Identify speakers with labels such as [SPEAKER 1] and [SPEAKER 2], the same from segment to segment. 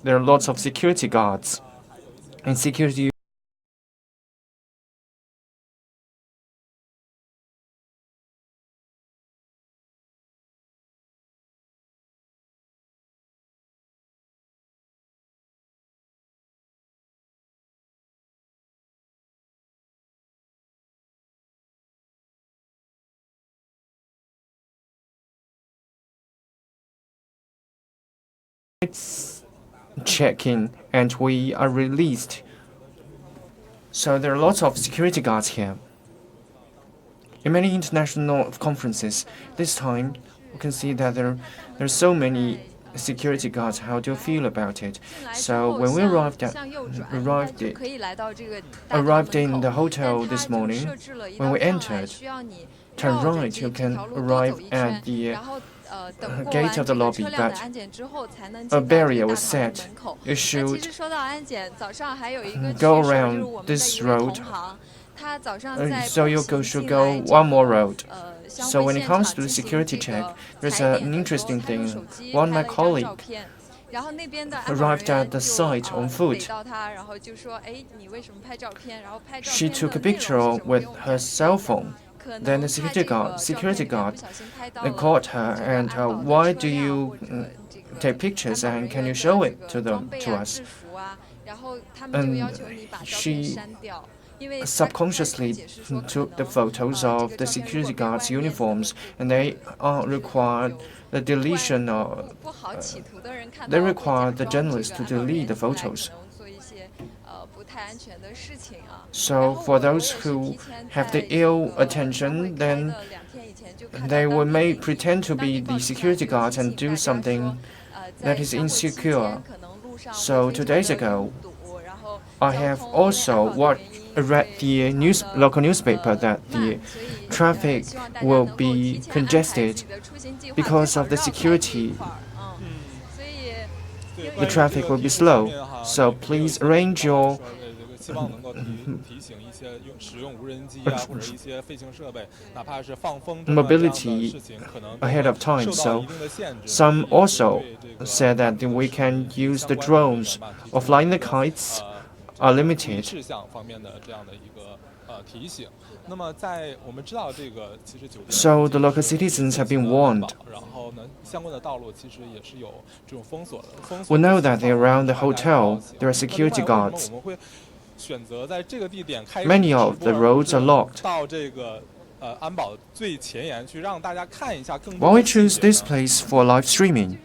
[SPEAKER 1] there are lots of security guards and security. Check-in and we are released. So there are lots of security guards here. In many international conferences, this time we can see that there are so many security guards. How do you feel about it? So when we arrived in the hotel this morning, when we entered, turn right, you can arrive at the gate of the lobby, but a barrier was set. You should go around this road. So you should go one more road. So when it comes to the security check, there's an interesting thing. One of my colleagues arrived at the site on foot. She took a picture with her cell phone. Then the security guard caught her and why do you take pictures and can you show it to us? And she subconsciously took the photos of the security guards' uniforms, and they required the deletion of. They required the journalists to delete the photos. So for those who have the ill attention, then they may pretend to be the security guards and do something that is insecure. So 2 days ago, I have also read the local newspaper that the traffic will be congested because of the security. The traffic will be slow. So please arrange your mobility ahead of time. So some also said that we can use the drones or flying the kites are limited. So the local citizens have been warned. We know that around the hotel there are security guards. Many of the roads are locked. Why we choose this place for live streaming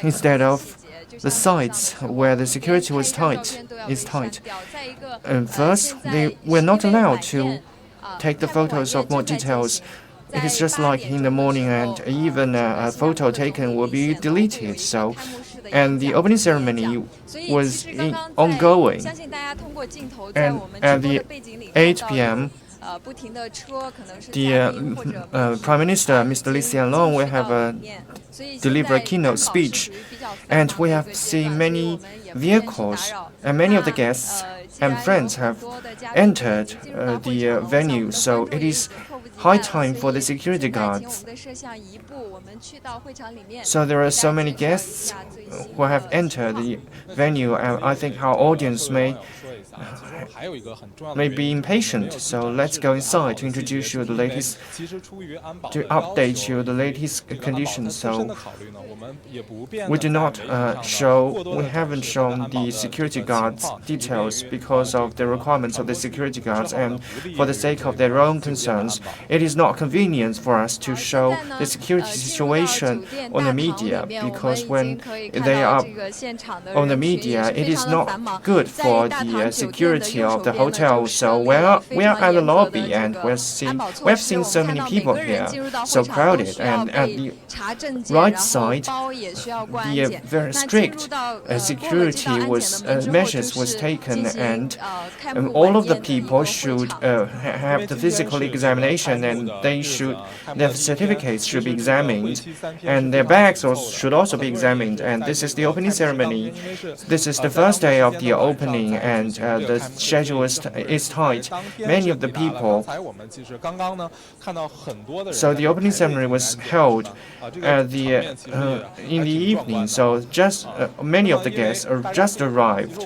[SPEAKER 1] instead of the sites where the security is tight? And first, they were not allowed to take the photos of more details. It is just like in the morning, and even a photo taken will be deleted. And the opening ceremony was ongoing. And at the 8 p.m., the Prime Minister, Mr. Lee Hsien Loong, will have deliver a keynote speech, and we have seen many vehicles, and many of the guests and friends have entered the venue. So it is high time for the security guards. So there are so many guests who have entered the venue, and I think our audience may be impatient. So let's go inside to introduce you the latest, to update you the latest conditions. So we haven't shown the security guards details because of the requirements of the security guards, and for the sake of their own concerns, it is not convenient for us to show the security situation on the media, because when they are on the media, it is not good for the security of the hotel. So we are at the lobby, and we have seen so many people here, so crowded, and at the right side, the very strict security measures was taken, and all of the people should have the physical examination, and their certificates should be examined, and their bags should also be examined. And this is the opening ceremony. This is the first day of the opening, and the schedule is tight. Many of the people. So the opening ceremony was held in the evening. So just many of the guests are just arrived.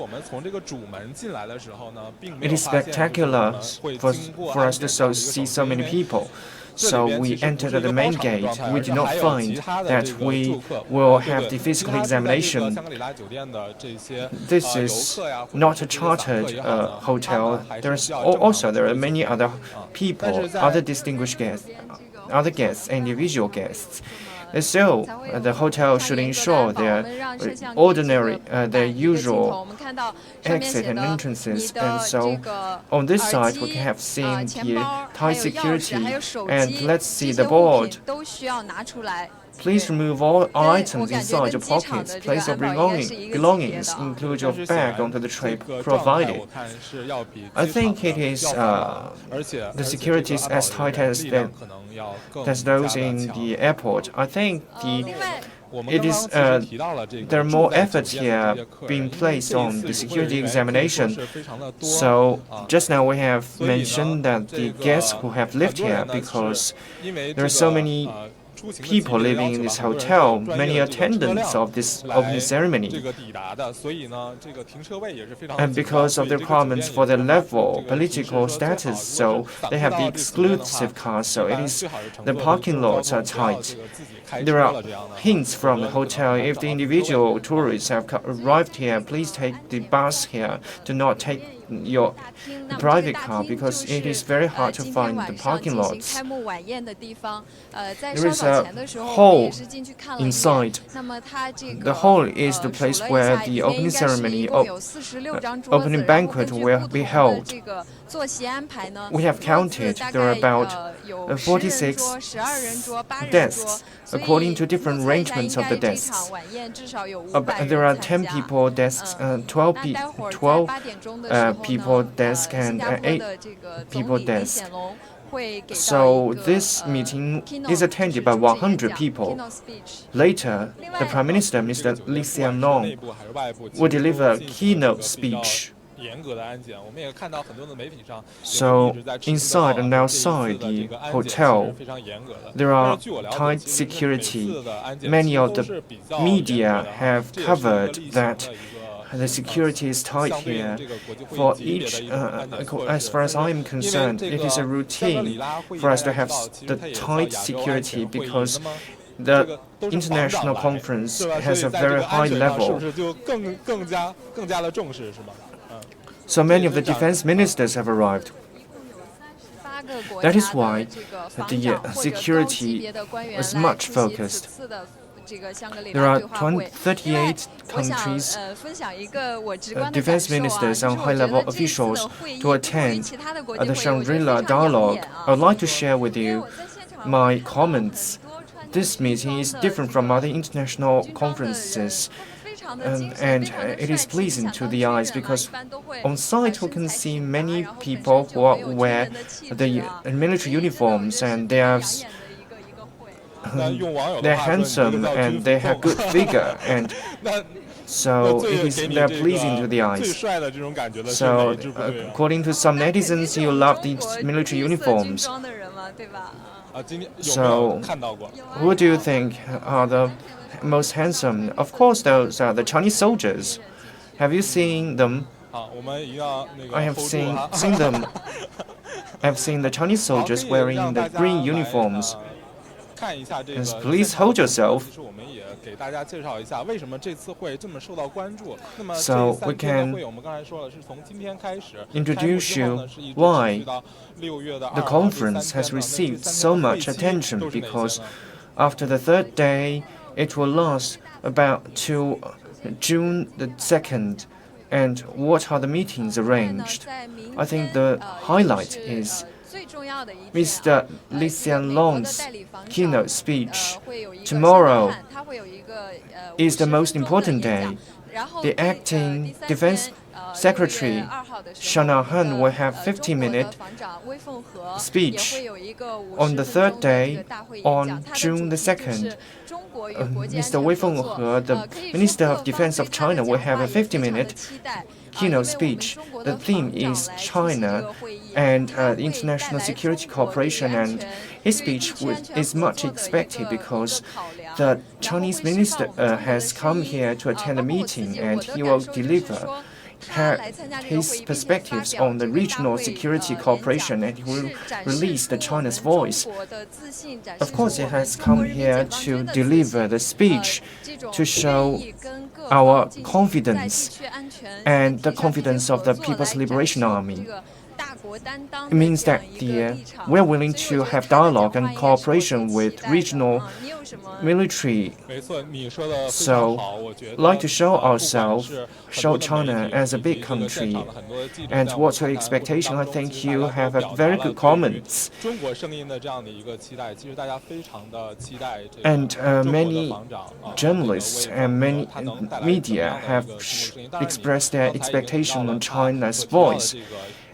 [SPEAKER 1] It is spectacular for us to see so many people. So we entered at the main gate. We did not find that we will have the physical examination. This is not a chartered hotel. There are many other people, other distinguished guests, other guests, individual guests. So the hotel should ensure their usual exit and entrances. And so on this side, we have seen the tight security. And let's see the board. Please remove all items inside your pockets. Place your belongings, include your bag, onto the tray provided. I think it is the security is as tight as those in the airport. I think there are more efforts here being placed on the security examination. So just now we have mentioned that the guests who have lived here, because there are so many people living in this hotel, many attendants of this opening ceremony. And because of the requirements for their level, political status, so they have the exclusive cars, so the parking lots are tight. There are hints from the hotel. If the individual tourists have arrived here, please take the bus here. Do not take your private car, because it is very hard to find the parking lots. There is a hall inside. The hall is the place where the opening ceremony, opening banquet will be held. We have counted. There are about 46 desks, according to different arrangements of the desks. There are 10 people desks, 12 people desk, and 8 people desk. So this meeting is attended by 100 people. Later, the Prime Minister, Mr. Li Xianglong, will deliver a keynote speech. So inside and outside the hotel, there are tight security. Many of the media have covered that the security is tight here. For each, as far as I am concerned, it is a routine for us to have the tight security, because the international conference has a very high level. So many of the defense ministers have arrived. That is why the security is much focused. There are 38 countries, defense ministers and high-level officials to attend the Shangri-La Dialogue. I would like to share with you my comments. This meeting is different from other international conferences. And it is pleasing to the eyes, because on site we can see many people who wear the military uniforms, and they're handsome and they have good figure, and so they're pleasing to the eyes. So according to some netizens, you love these military uniforms. So who do you think are the most handsome? Of course, those are the Chinese soldiers. Have you seen them? I have seen them. I've seen the Chinese soldiers wearing the green uniforms. Yes, please hold yourself. So we can introduce you why the conference has received so much attention, because after the third day, it will last about till June the 2nd. And what are the meetings arranged? I think the highlight is Mr. Li Xianglong's keynote speech. Tomorrow is the most important day. The acting Defense Secretary Shanahan will have 15-minute speech on the third day, on June the 2nd. Mr. Wei Fenghe, the Minister of Defense of China, will have a 50-minute keynote speech. The theme is China and international security cooperation, and his speech is much expected because the Chinese minister has come here to attend a meeting, and he will deliver his perspectives on the regional security cooperation, and he will release the China's voice. Of course, he has come here to deliver the speech to show our confidence and the confidence of the People's Liberation Army. It means that we're willing to have dialogue and cooperation with regional military. So, like to show ourselves, show China as a big country. And what's your expectation? I think you have a very good comments. And many journalists and many media have expressed their expectation on China's voice.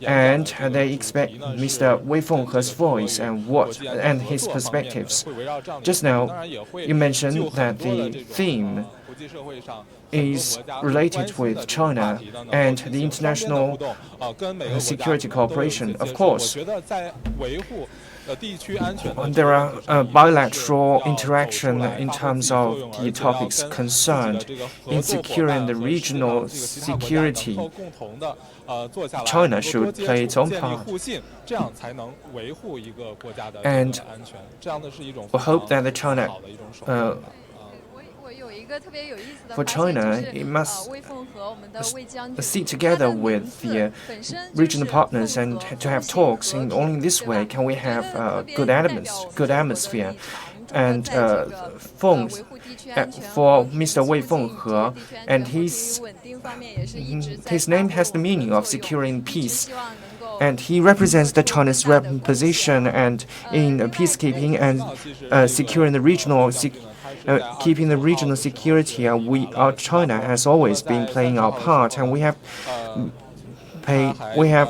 [SPEAKER 1] And they expect Mr. Wei Fenghe's voice and his perspectives. Just now, you mentioned that the theme is related with China and the international security cooperation. Of course, there are bilateral interaction in terms of the topics concerned in securing the regional security. China should play its own part. And we hope that the China for China, it must sit together with the regional partners and to have talks. And only in this way can we have good atmosphere. And for Mr. Wei Fenghe, and his name has the meaning of securing peace. And he represents the China's position and in peacekeeping and securing the regional keeping the regional security. China has always been playing our part, and we have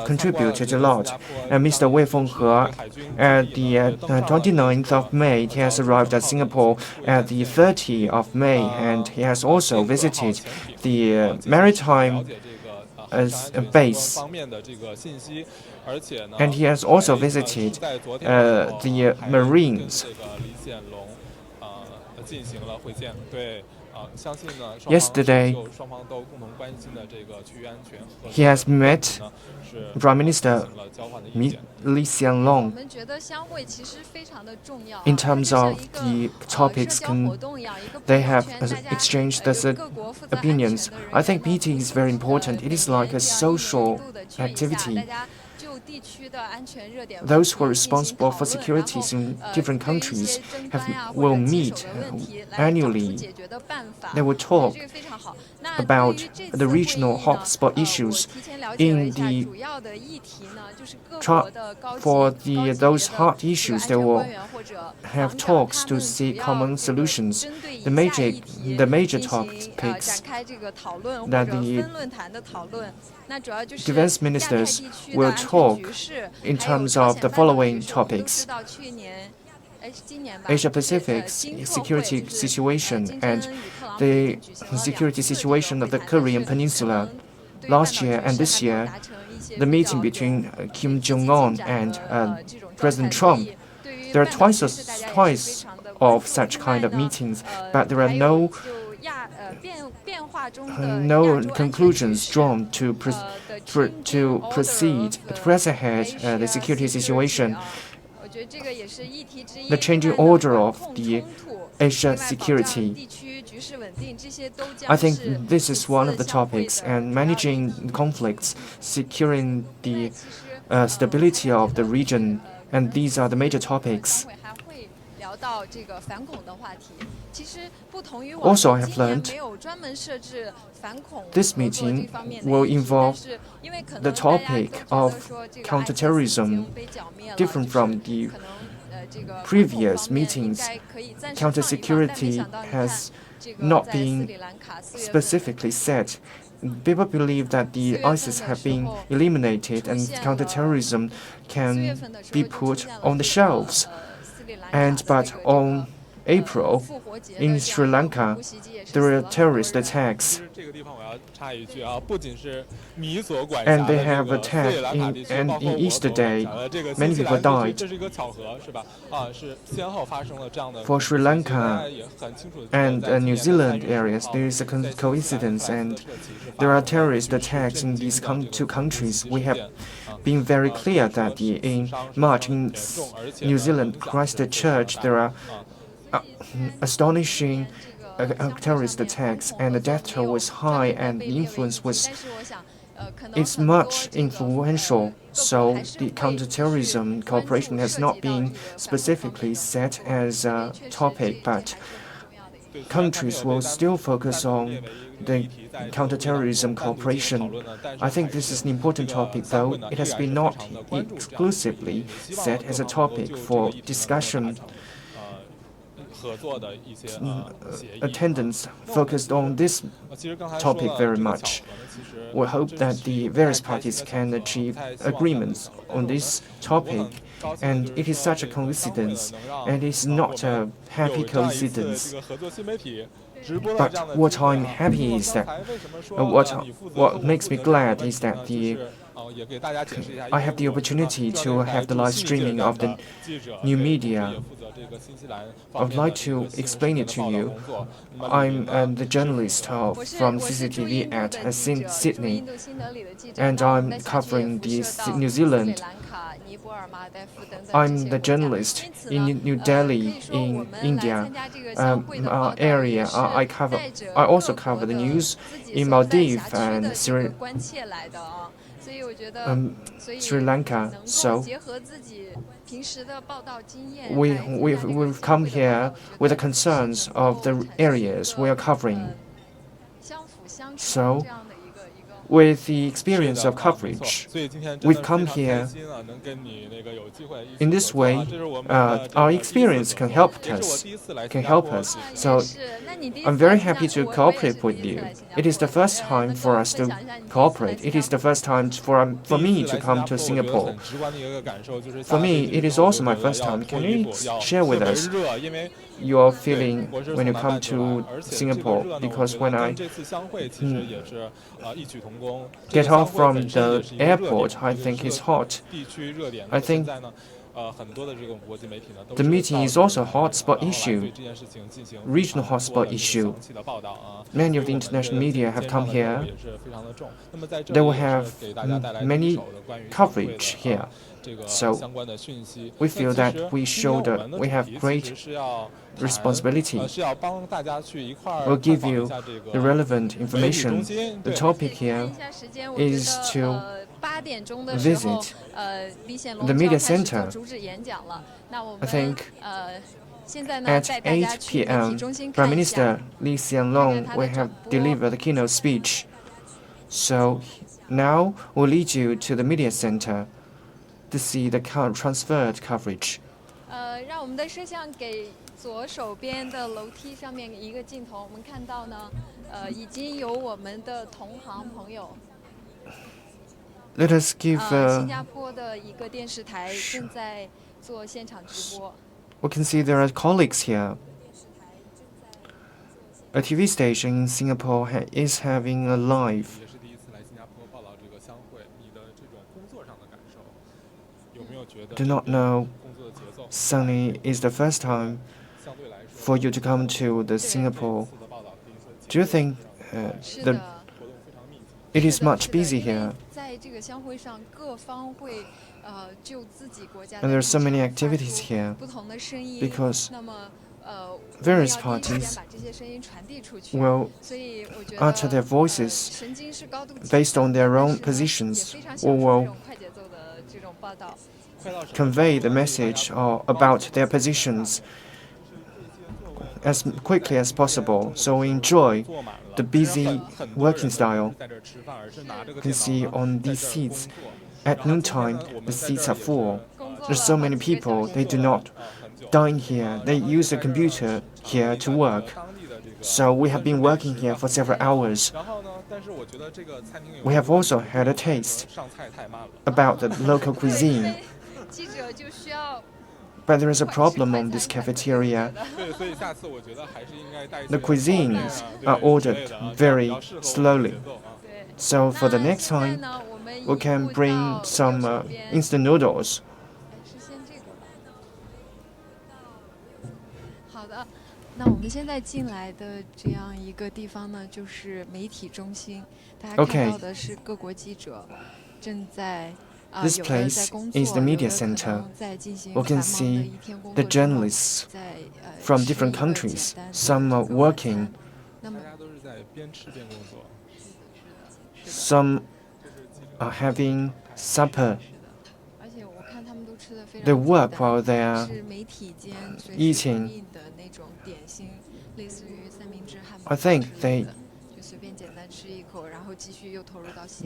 [SPEAKER 1] contributed a lot. And Mr. Wei Fenghe, at the 29th of May, he has arrived at Singapore at the 30th of May, and he has also visited the maritime base. And he has also visited the Marines. Yesterday, he has met Prime Minister Li Xianglong. In terms of the topics, they have exchanged opinions. I think meeting is very important. It is like a social activity. Those who are responsible for securities in different countries will meet annually. They will talk about the regional hotspot issues. For those hot issues, they will have talks to seek common solutions. The major topics that the defense ministers will talk in terms of the following topics: Asia-Pacific security situation and the security situation of the Korean Peninsula. Last year and this year, the meeting between Kim Jong-un and President Trump, there are twice of such kind of meetings, but there are no conclusions drawn to press ahead the security situation. The changing order of the Asia security. I think this is one of the topics, and managing conflicts, securing the stability of the region, and these are the major topics. Also, I have learned this meeting will involve the topic of counterterrorism, different from the previous meetings. Counter-security has not been specifically said. People believe that the ISIS have been eliminated and counterterrorism can be put on the shelves. But on April, in Sri Lanka, there were terrorist attacks. And they have attacked in Easter Day. Many people died. For Sri Lanka and New Zealand areas, there is a coincidence, and there are terrorist attacks in these two countries. We have been very clear that in March in New Zealand, Christchurch, there are astonishing terrorist attacks, and the death toll was high, and the influence was it's much influential. So the counterterrorism cooperation has not been specifically set as a topic, but countries will still focus on the counterterrorism cooperation. I think this is an important topic, though it has been not exclusively set as a topic for discussion. Attendance focused on this topic very much. We hope that the various parties can achieve agreements on this topic, and it is such a coincidence, and it's not a happy coincidence. But what I'm happy is that what makes me glad is that I have the opportunity to have the live streaming of the new media. I would like to explain it to you. I'm the journalist from CCTV at Sydney, and I'm covering New Zealand. I'm the journalist in New Delhi, in India area. I also cover the news in Maldives and Sri Lanka. So we've come here with the concerns of the areas we are covering. So with the experience of coverage, we've come here. In this way, our experience can help us. So I'm very happy to cooperate with you. It is the first time for us to cooperate. It is the first time for me to come to Singapore. For me, it is also my first time. Can you share with us your feeling when you come to Singapore? Because when I get off from the airport, I think it's hot. I think the meeting is also a hotspot issue, regional hotspot issue. Many of the international media have come here. They will have many coverage here. So we feel that we have great responsibility. We'll give you the relevant information. The topic here is to visit the media center. I think at 8 p.m., Prime Minister Lee Hsien Loong will have delivered the keynote speech. So now we'll lead you to the media center to see the transferred coverage.
[SPEAKER 2] 让我们的摄像给左手边的楼梯上面一个镜头，我们看到呢，已经有我们的同行朋友。
[SPEAKER 1] Let us give.
[SPEAKER 2] 新加坡的一个电视台正在做现场直播。
[SPEAKER 1] We can see there are colleagues here. A TV station in Singapore is having a live. Do not know, Sunny, is the first time for you to come to the Singapore. Do you think it is much busy here? And there are so many activities here because various parties will utter their voices based on their own positions, or will convey the message about their positions as quickly as possible. So we enjoy the busy working style. You can see on these seats, at noontime, the seats are full. There's so many people, they do not dine here. They use the computer here to work. So we have been working here for several hours. We have also had a taste about the local cuisine. But there is a problem on this cafeteria. The cuisines are ordered very slowly. So for the next time, we can bring some instant noodles.
[SPEAKER 2] 好的，那我们现在进来的这样一个地方呢，就是媒体中心。大家看到的是各国记者正在。
[SPEAKER 1] This place is the media center. We can see the journalists from different countries. Some are working. Some are having supper. They work while they are eating. I think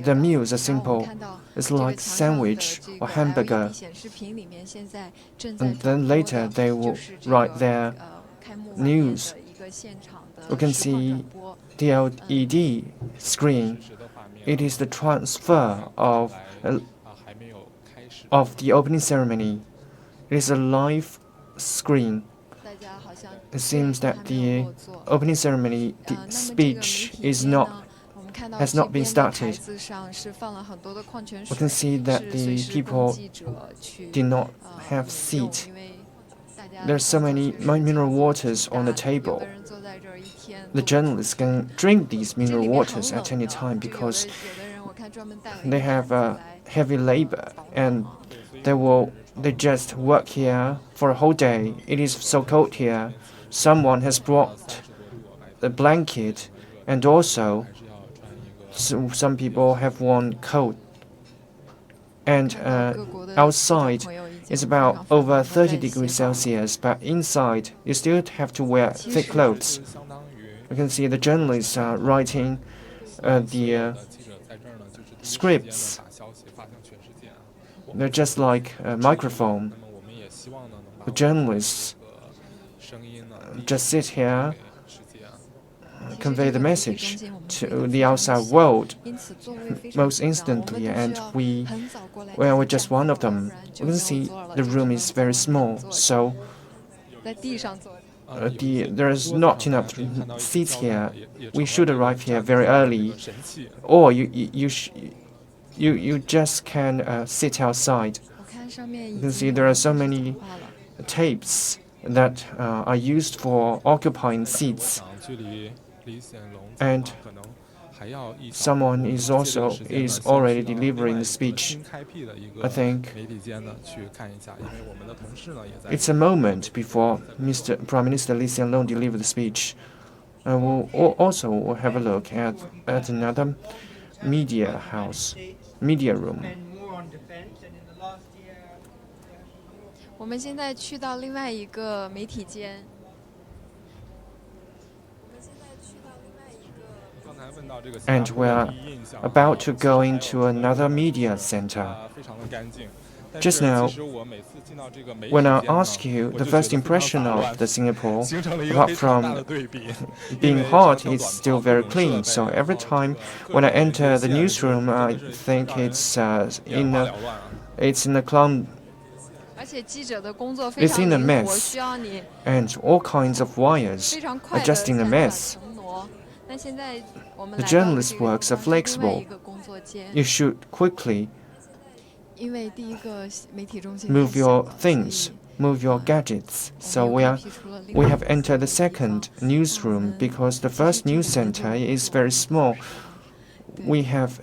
[SPEAKER 1] the meals are simple. It's like sandwich or hamburger. And then later they will write their news. We can see the LED screen. It is the transfer of the opening ceremony. It is a live screen. It seems that the opening ceremony speech has not been started. We can see that the people did not have seats. There are so many mineral waters on the table. The journalists can drink these mineral waters at any time because they have heavy labor and they just work here for a whole day. It is so cold here. Someone has brought a blanket, and also some people have worn coat. And outside is about over 30 degrees Celsius, but inside you still have to wear thick clothes. You can see the journalists are writing the scripts. They're just like a microphone. The journalists just sit here, convey the message to the outside world most instantly, and we're just one of them. You can see the room is very small, so there is not enough seats here. We should arrive here very early, or you just can sit outside. You can see there are so many tapes that are used for occupying seats, and someone is already delivering the speech. I think it's a moment before Prime Minister Lee Hsien Loong delivered the speech. I will also have a look at another media room.
[SPEAKER 2] 我们现在去到另外一个媒体间。
[SPEAKER 1] And we're about to go into another media center. Just now, when I ask you the first impression of the Singapore, apart from being hot, it's still very clean. So every time when I enter the newsroom, I think it's in a clown. It's in a mess, and all kinds of wires are just in a mess. The journalist works are flexible. You should quickly move your things, move your gadgets. So we have entered the second newsroom because the first news center is very small. We have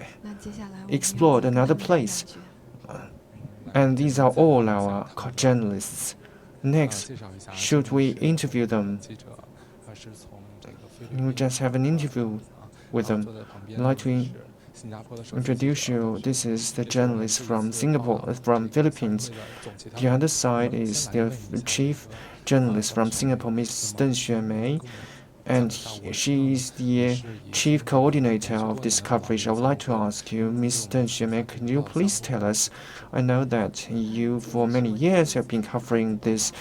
[SPEAKER 1] explored another place. And these are all our journalists. Next, should we interview them? We just have an interview with them. I'd like to introduce you. This is the journalist from Singapore, from Philippines. The other side is the chief journalist from Singapore, Ms. Deng Xuemei, and she is the chief coordinator of this coverage. I would like to ask you, Ms. Deng Xuemei, can you please tell us? I know that you, for many years, have been covering this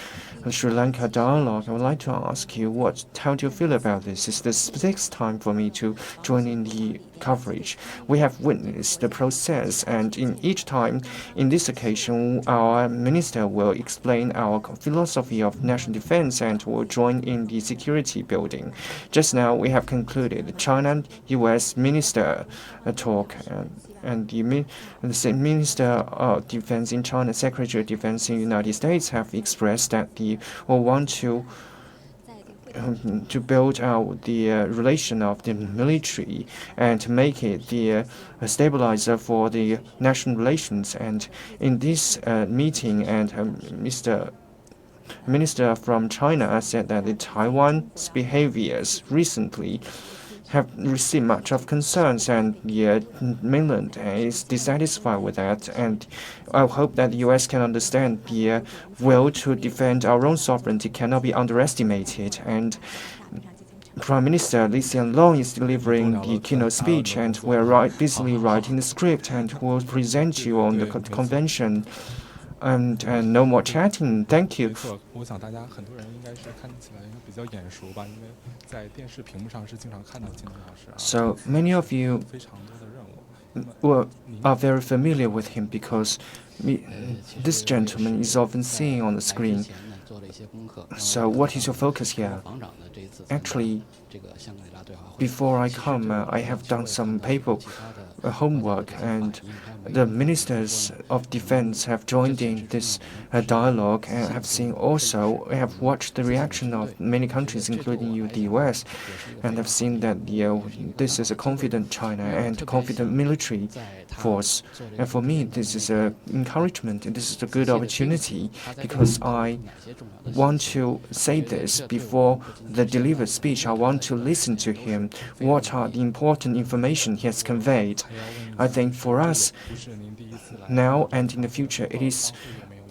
[SPEAKER 1] Sri Lanka dialogue. I would like to ask you, how do you feel about this? It's the sixth time for me to join in the coverage. We have witnessed the process, and in each time, in this occasion, our minister will explain our philosophy of national defense and will join in the security building. Just now, we have concluded the China-U.S. minister talk, and the Minister of Defense in China, Secretary of Defense in the United States have expressed that they will want to build out the relation of the military and to make it the stabilizer for the national relations. And in this meeting, and Minister from China said that the Taiwan's behaviors recently have received much of concerns, and the mainland is dissatisfied with that. And I hope that the U.S. can understand the will to defend our own sovereignty cannot be underestimated. And Prime Minister Lee Hsien Loong is delivering the keynote speech, and we're busily writing the script, and will present you on the convention. And no more chatting. Thank you. So many of you are very familiar with him because this gentleman is often seen on the screen. So what is your focus here? Actually, before I come, I have done some homework, and the ministers of defense have joined in this dialogue, and have watched the reaction of many countries, including the U.S., and have seen that this is a confident China and a confident military force. And for me, this is an encouragement, and this is a good opportunity, because I want to say this before the delivered speech. I want to listen to him. What are the important information he has conveyed? I think for us, now and in the future, it is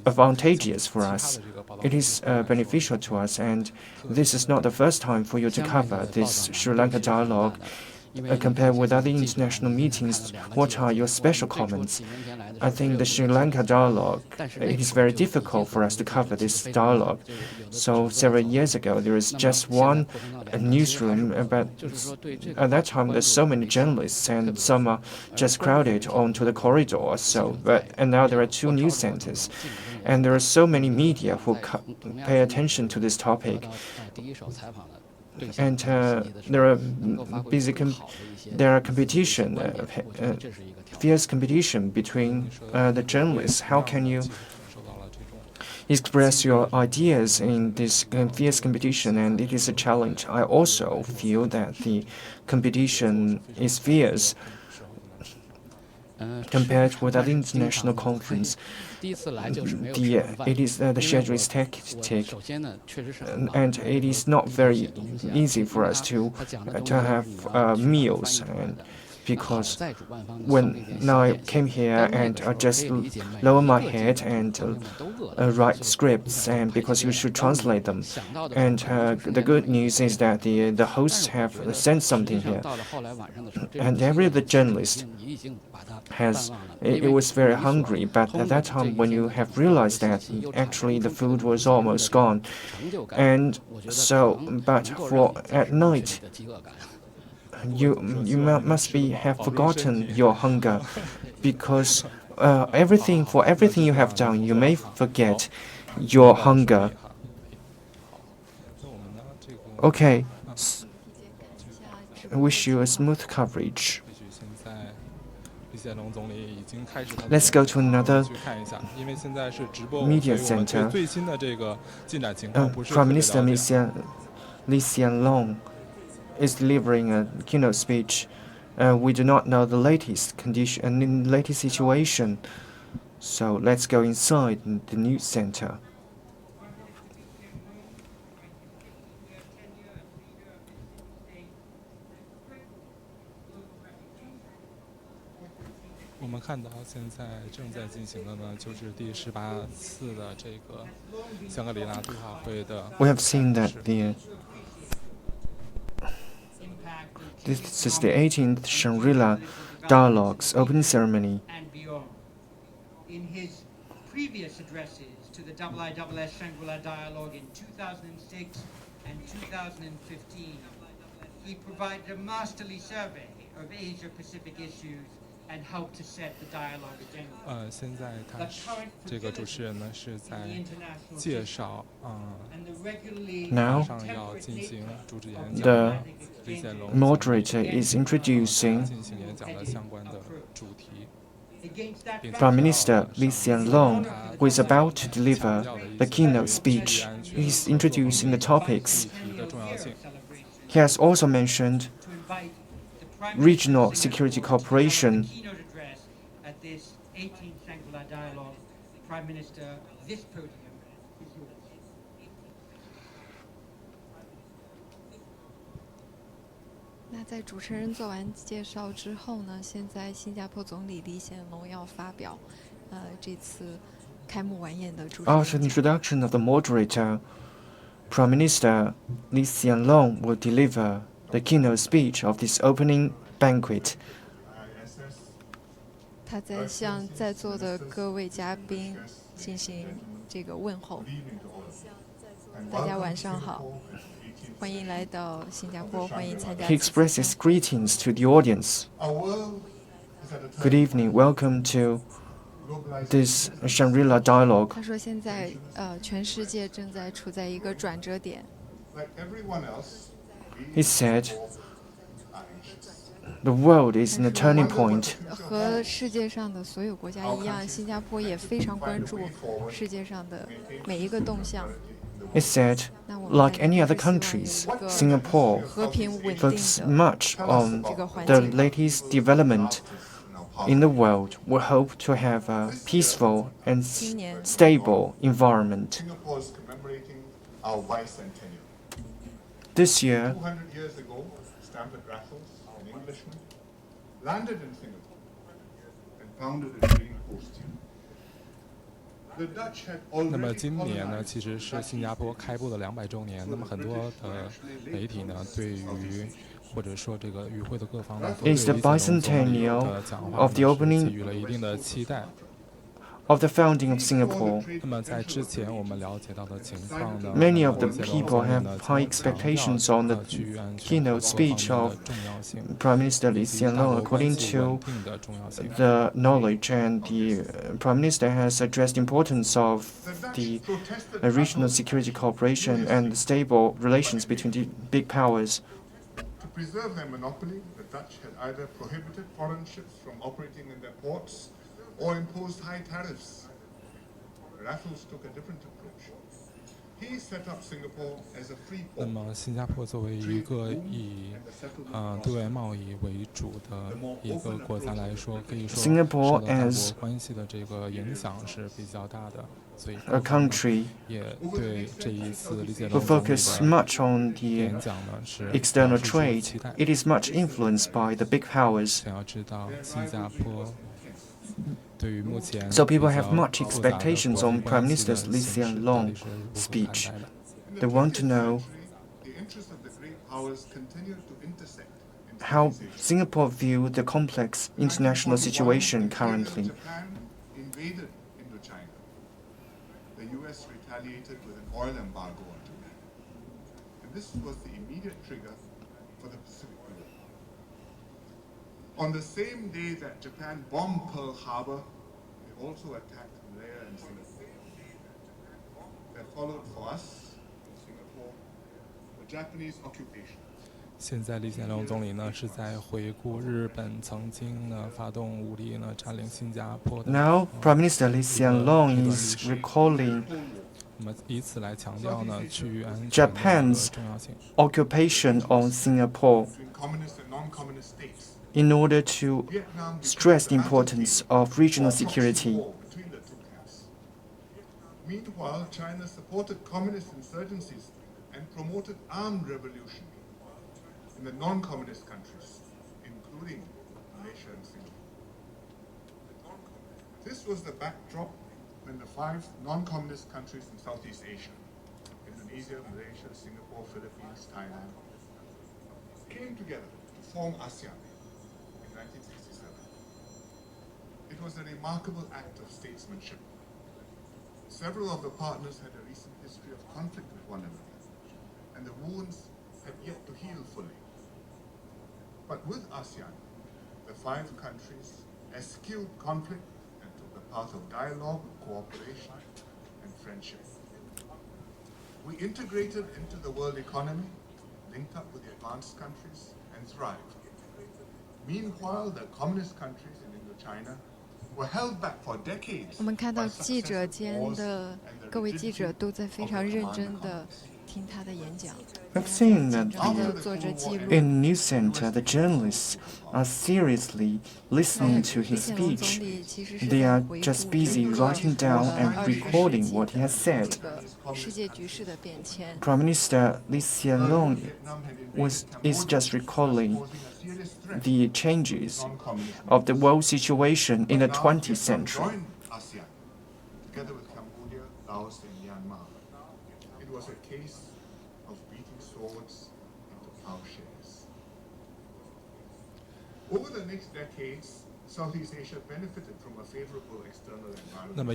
[SPEAKER 1] advantageous for us. It is beneficial to us, and this is not the first time for you to cover this Sri Lanka dialogue. Compared with other international meetings, what are your special comments? I think the Sri Lanka dialogue, it is very difficult for us to cover this dialogue. So several years ago, there is just one newsroom, but at that time there's so many journalists, and some are just crowded onto the corridor. And now there are 2 news centers, and there are so many media who pay attention to this topic. And there are fierce competition between the journalists. How can you express your ideas in this fierce competition? And it is a challenge. I also feel that the competition is fierce compared with other international conference. The schedule is hectic, and it is not very easy for us to have meals. And because now I came here and I just lower my head and write scripts, and because you should translate them. And the good news is that the hosts have sent something here, and every other journalist it was very hungry. But at that time, when you have realized that actually the food was almost gone, and so at night, you must have forgotten your hunger, because everything you have done, you may forget your hunger. Okay, I wish you a smooth coverage. Let's go to another media center. Prime Minister Lee Hsien Loong is delivering a keynote speech. We do not know the latest condition and the latest situation, so let's go inside the news center. We have seen that this is the 18th Shangri-La Dialogue's opening ceremony.
[SPEAKER 3] In his previous addresses to the IISS Shangri-La Dialogue in 2006 and 2015, he provided a masterly survey of Asia-Pacific issues and help to set the dialogue agenda.
[SPEAKER 4] 现在这个主持人呢是在介绍马上要进行主旨演讲
[SPEAKER 1] The
[SPEAKER 4] 李显龙
[SPEAKER 1] moderator is introducing
[SPEAKER 4] 进行演讲的相关的主题。
[SPEAKER 1] Prime Minister Li Xianlong, who is about to deliver the keynote speech. He's introducing the topics. He has also mentioned regional security cooperation.
[SPEAKER 3] Keynote address at this 18th Shangri-La Dialogue. Prime Minister, this podium is yours.
[SPEAKER 2] 那在主持人做完介绍之后呢，现在新加坡总理李显龙要发表这次开幕晚宴的主旨。
[SPEAKER 1] After the introduction of the moderator, Prime Minister Li Xianlong will deliver the keynote speech of this opening banquet.
[SPEAKER 2] 他在向在座的各位嘉宾进行这个问候。大家晚上好，欢迎来到新加坡，欢迎参加。
[SPEAKER 1] He expresses greetings to the audience. Good evening, welcome to this Shangri-La Dialogue.
[SPEAKER 2] 他说现在全世界正在处在一个转折点。
[SPEAKER 1] He said, the world is in a turning point.
[SPEAKER 2] 和世界上的所有国家一样，新加坡也非常关注世界上的每一个动向。
[SPEAKER 1] He said, like any other countries, Singapore
[SPEAKER 2] 和平稳定
[SPEAKER 1] focuses
[SPEAKER 2] 的
[SPEAKER 1] much on the latest development in the world. We hope to have a peaceful and stable environment.
[SPEAKER 5] Singapore is commemorating our bicentennial.
[SPEAKER 1] This year,
[SPEAKER 5] 200 years ago, Stamped Raffles, an Englishman, landed in Singapore and founded a trading post here. The Dutch had
[SPEAKER 4] 那么
[SPEAKER 5] already
[SPEAKER 4] 今年呢，
[SPEAKER 5] colonized
[SPEAKER 4] 其实是新加坡开埠的200周年。那么很多的媒体呢，对于或者说这个与会的各方呢，都对
[SPEAKER 1] It's the
[SPEAKER 4] 李显龙总理
[SPEAKER 1] bicentennial
[SPEAKER 4] 的讲话
[SPEAKER 1] of the
[SPEAKER 4] 呢
[SPEAKER 1] opening
[SPEAKER 4] 是寄予了一定的期待。
[SPEAKER 1] of the founding of Singapore.
[SPEAKER 4] 那么在之前我们了解到的情况呢，
[SPEAKER 1] Many of the
[SPEAKER 4] 李显龙
[SPEAKER 1] people
[SPEAKER 4] 总理
[SPEAKER 1] have
[SPEAKER 4] 呢
[SPEAKER 1] high
[SPEAKER 4] 曾强调
[SPEAKER 1] expectations on the
[SPEAKER 4] 居安全
[SPEAKER 1] keynote
[SPEAKER 4] 各方
[SPEAKER 1] speech
[SPEAKER 4] 面
[SPEAKER 1] of
[SPEAKER 4] 的重要性，
[SPEAKER 1] Prime Minister Li
[SPEAKER 4] 以及大
[SPEAKER 1] Xianlong.
[SPEAKER 4] 国关
[SPEAKER 1] According
[SPEAKER 4] 系稳
[SPEAKER 1] to
[SPEAKER 4] 定的重要性。
[SPEAKER 1] the knowledge, and the Prime Minister has addressed the importance of the
[SPEAKER 5] protested
[SPEAKER 1] regional
[SPEAKER 5] Raffles
[SPEAKER 1] security cooperation and stable relations between the big powers.
[SPEAKER 5] to preserve their monopoly. The Dutch had either prohibited foreign ships from operating in their ports or imposed high tariffs. Raffles took a different approach. He set up Singapore as a free
[SPEAKER 4] 那
[SPEAKER 5] port.
[SPEAKER 4] 么，新加坡作为一个以对外贸易为主的一个国家来说，可以说受
[SPEAKER 1] Singapore
[SPEAKER 4] 到大国
[SPEAKER 1] as
[SPEAKER 4] 关系的这个影响是比较大的，所以
[SPEAKER 1] a country
[SPEAKER 4] 也对这一次李显
[SPEAKER 1] who
[SPEAKER 4] 龙总理
[SPEAKER 1] focus
[SPEAKER 4] 的
[SPEAKER 1] much on the
[SPEAKER 4] 演讲呢是
[SPEAKER 1] external
[SPEAKER 4] 表示出
[SPEAKER 1] trade.
[SPEAKER 4] 期待。
[SPEAKER 1] It is much influenced by the big powers.
[SPEAKER 4] 想要知道新加坡对于目前
[SPEAKER 1] So people
[SPEAKER 4] 比较
[SPEAKER 1] have much
[SPEAKER 4] 复杂的
[SPEAKER 1] expectations
[SPEAKER 4] 国际
[SPEAKER 1] on
[SPEAKER 4] 关
[SPEAKER 1] Prime
[SPEAKER 4] 系的
[SPEAKER 1] Minister Li
[SPEAKER 4] 形势到
[SPEAKER 1] Xianlong
[SPEAKER 4] 底是如何
[SPEAKER 1] speech.
[SPEAKER 4] 看待的。
[SPEAKER 5] In the
[SPEAKER 1] They want to
[SPEAKER 5] 20th
[SPEAKER 1] know
[SPEAKER 5] century, the interests of the great powers continued to intersect in
[SPEAKER 1] how
[SPEAKER 5] Southeast Asia.
[SPEAKER 1] Singapore view the complex international
[SPEAKER 5] 1941,
[SPEAKER 1] situation
[SPEAKER 5] India and
[SPEAKER 1] currently.
[SPEAKER 5] Japan invaded Indochina. The US retaliated with an oil embargo on Japan. And this was the immediate trigger for the Pacific War. On the same day that Japan bombed Pearl Harbor, they also attacked Malaya and Singapore. That followed for us in Singapore the Japanese occupation.
[SPEAKER 4] 现在李显龙总理呢是在回顾日本曾经呢发动武力呢占领新加坡的
[SPEAKER 1] Now, Prime Minister Li Xianlong is recalling
[SPEAKER 4] 那么以此来强调呢区域安全的一个
[SPEAKER 1] Japan's
[SPEAKER 4] 重要性。
[SPEAKER 1] occupation on Singapore
[SPEAKER 5] Between communist and non-communist states.
[SPEAKER 1] in order to
[SPEAKER 5] Vietnam
[SPEAKER 1] stress the
[SPEAKER 5] became the
[SPEAKER 1] importance of regional
[SPEAKER 5] battlefield for
[SPEAKER 1] security.
[SPEAKER 5] war between the two camps. Meanwhile, China supported communist insurgencies and promoted armed revolution in the non-communist countries, including Malaysia and Singapore. This was the backdrop when the 5 non-communist countries in Southeast Asia, Indonesia, Malaysia, Singapore, Philippines, Thailand, came together to form ASEAN in 1967. It was a remarkable act of statesmanship. Several of the partners had a recent history of conflict with one another, and the wounds had yet to heal fully. But with ASEAN, the 5 countries eschewed conflict and took the path of dialogue, cooperation, and friendship. We integrated into the world economy, linked up with the advanced countries, and thrived. Meanwhile, the communist countries in Indochina were held back for decades.
[SPEAKER 2] 我们看到记者间的各位记者都在非常认真地听他的演讲，
[SPEAKER 1] I've seen that
[SPEAKER 2] 地做着记录。
[SPEAKER 1] in News Center, the journalists are seriously listening to his
[SPEAKER 2] 李显龙总
[SPEAKER 1] speech.
[SPEAKER 2] 理其实是
[SPEAKER 1] They
[SPEAKER 2] 在
[SPEAKER 1] are
[SPEAKER 2] 回
[SPEAKER 1] just
[SPEAKER 2] 顾
[SPEAKER 1] busy writing down and recording what he has said.
[SPEAKER 2] 这个世界局势的变迁。
[SPEAKER 1] Prime Minister Lee Hsien-loong is just recalling the changes of the world situation in the 20th century.
[SPEAKER 5] Joined ASEAN, together with Cambodia, Laos, and Myanmar. It was a case of beating swords into plowshares. Over the next decades, Southeast Asia benefited from a favorable external
[SPEAKER 4] 那
[SPEAKER 5] environment.
[SPEAKER 4] 么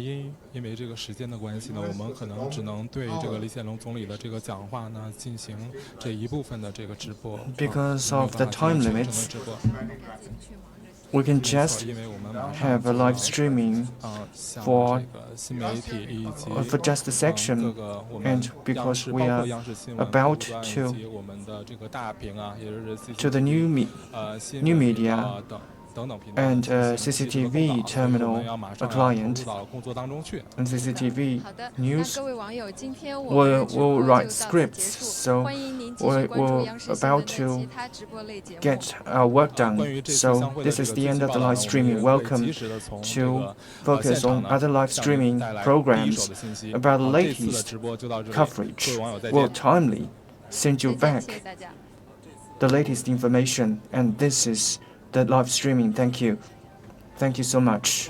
[SPEAKER 4] 因为这个时间的关系呢，我们可能只能对这个李显龙总理的这个讲话呢进行这一部分的这个直播。
[SPEAKER 1] Because of the time
[SPEAKER 4] 没有办法进行全程的
[SPEAKER 1] limits,
[SPEAKER 4] 直播
[SPEAKER 1] we can just
[SPEAKER 4] 因为我们马上
[SPEAKER 1] have a live streaming
[SPEAKER 4] 向
[SPEAKER 1] for
[SPEAKER 4] 这个新媒体以及
[SPEAKER 1] for just a section,
[SPEAKER 4] 各个我们
[SPEAKER 1] and
[SPEAKER 4] 央
[SPEAKER 1] because
[SPEAKER 4] 视
[SPEAKER 1] we
[SPEAKER 4] 包括
[SPEAKER 1] are
[SPEAKER 4] 央视新闻
[SPEAKER 1] about
[SPEAKER 4] 频道
[SPEAKER 1] to
[SPEAKER 4] 以及我们的这个大屏啊，也就是
[SPEAKER 1] to the new
[SPEAKER 4] 新
[SPEAKER 1] new
[SPEAKER 4] 闻频
[SPEAKER 1] media
[SPEAKER 4] 道等等频道
[SPEAKER 1] and
[SPEAKER 4] 进行
[SPEAKER 1] CCTV
[SPEAKER 4] 技术的工
[SPEAKER 1] terminal
[SPEAKER 4] 稿，所以我们要马上
[SPEAKER 1] client
[SPEAKER 4] 投入到工作当中去。
[SPEAKER 1] and CCTV
[SPEAKER 2] 好的，那
[SPEAKER 1] news
[SPEAKER 2] 各位网友，今天我
[SPEAKER 1] will
[SPEAKER 2] 们直播
[SPEAKER 1] will
[SPEAKER 2] 就
[SPEAKER 1] write
[SPEAKER 2] 到此结
[SPEAKER 1] scripts,
[SPEAKER 2] 束。
[SPEAKER 1] so
[SPEAKER 2] 欢迎您继续
[SPEAKER 1] we're
[SPEAKER 2] 关注央视新闻
[SPEAKER 1] about
[SPEAKER 2] 的
[SPEAKER 1] to
[SPEAKER 2] 其他直播类节目。
[SPEAKER 1] get our work
[SPEAKER 4] 关
[SPEAKER 1] done.
[SPEAKER 4] 于这次
[SPEAKER 1] So
[SPEAKER 4] 相会的
[SPEAKER 1] this
[SPEAKER 4] 这
[SPEAKER 1] is
[SPEAKER 4] 个
[SPEAKER 1] the
[SPEAKER 4] 最
[SPEAKER 1] end
[SPEAKER 4] 新
[SPEAKER 1] of
[SPEAKER 4] 报
[SPEAKER 1] the
[SPEAKER 4] 道
[SPEAKER 1] live
[SPEAKER 4] 呢，我们也
[SPEAKER 1] streaming.
[SPEAKER 4] 会
[SPEAKER 1] Welcome
[SPEAKER 4] 及时地从这
[SPEAKER 1] to
[SPEAKER 4] 个
[SPEAKER 1] focus
[SPEAKER 4] 现场
[SPEAKER 1] on
[SPEAKER 4] 呢
[SPEAKER 1] other live
[SPEAKER 4] 向您
[SPEAKER 1] streaming
[SPEAKER 4] 带来
[SPEAKER 1] programs
[SPEAKER 4] 第一手的信息。
[SPEAKER 1] about the
[SPEAKER 4] 这次的
[SPEAKER 1] latest
[SPEAKER 4] 直播就到这里，各位
[SPEAKER 1] coverage
[SPEAKER 4] 网友再
[SPEAKER 1] will
[SPEAKER 4] 见。
[SPEAKER 1] timely send
[SPEAKER 2] 再
[SPEAKER 1] you
[SPEAKER 2] 见，
[SPEAKER 1] back
[SPEAKER 2] 谢谢大家。
[SPEAKER 1] the latest information, and this is the live streaming. Thank you so much.